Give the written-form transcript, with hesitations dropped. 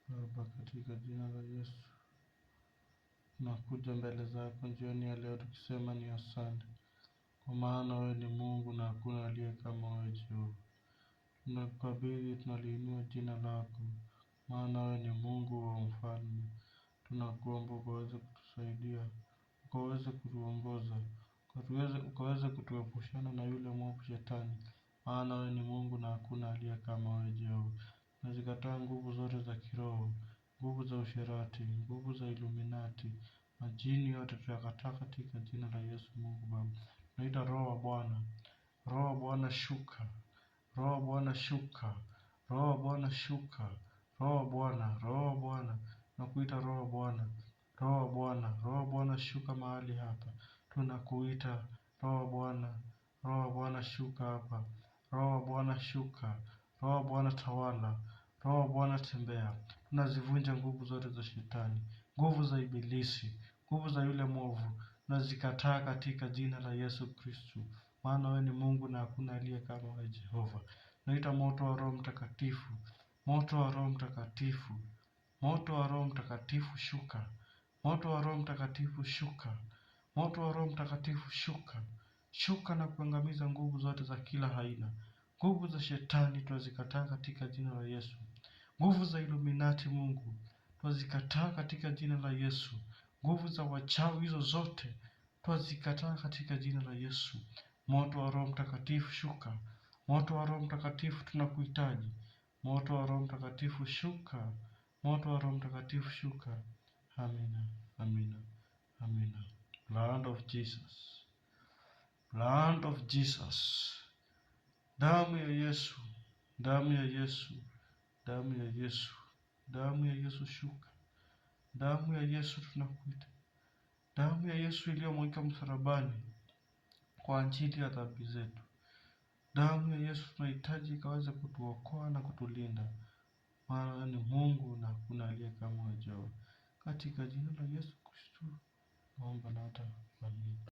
Baba, katika jina la Yesu tunakuja mbele zako jioni ya leo tukisema ni asante, kwa maana wewe ni Mungu na hakuna aliye kama wewe Jehova. Tunakukabidhi, tunaliinua jina lako, maana wewe ni Mungu wa mfalme. Tunakuomba ukaweze kutusaidia, ukaweze kutuongoza, ukaweze kutuepushana na yule mwovu Shetani, maana wewe ni Mungu na hakuna aliye kama wewe Jehova. Tunazikataa nguvu zote za kiroho, nguvu za usherati, nguvu za Illuminati, majini yote tuyakataa katika jina la Yesu. Mungu Baba, tunaita Roho wa Bwana, Roho wa Bwana shuka, Roho wa Bwana shuka, Roho wa Bwana shuka, Roho wa Bwana, Roho wa Bwana, nakuita Roho wa Bwana, Roho wa Bwana, Roho wa Bwana shuka mahali hapa. Tunakuita Roho wa Bwana, Roho wa Bwana shuka hapa, Roho wa Bwana shuka, Roho wa Bwana tawala, Roho wa Bwana tembea. Tunazivunja nguvu zote za Shetani, nguvu za Ibilisi, nguvu za yule mwovu, tunazikataa katika jina la Yesu Kristo, maana wewe ni Mungu na hakuna aliye kama wewe Jehova. Naita moto wa Roho Mtakatifu, moto wa Roho Mtakatifu, moto wa Roho Mtakatifu shuka, moto wa Roho Mtakatifu shuka, moto wa Roho Mtakatifu shuka, shuka na kuangamiza nguvu zote za kila aina. Nguvu za Shetani tunazikataa katika jina la Yesu. Nguvu za Illuminati Mungu twazikataa katika jina la Yesu. Nguvu za wachawi hizo zote twazikataa katika jina la Yesu. Moto wa Roho Mtakatifu shuka, moto wa Roho Mtakatifu tunakuhitaji, moto wa Roho Mtakatifu shuka, moto wa Roho Mtakatifu shuka. Amina, amina, amina. Blood of Jesus, blood of Jesus, damu ya Yesu, damu ya Yesu, damu ya Yesu, damu ya Yesu shuka, damu ya Yesu tunakuita, damu ya Yesu iliyomwagika msalabani kwa ajili ya dhambi zetu. Damu ya Yesu tunahitaji ikaweze kutuokoa na kutulinda, maana ni Mungu na hakuna aliye kama wewe Jehova. Katika jina la Yesu Kristo naomba na hata amina.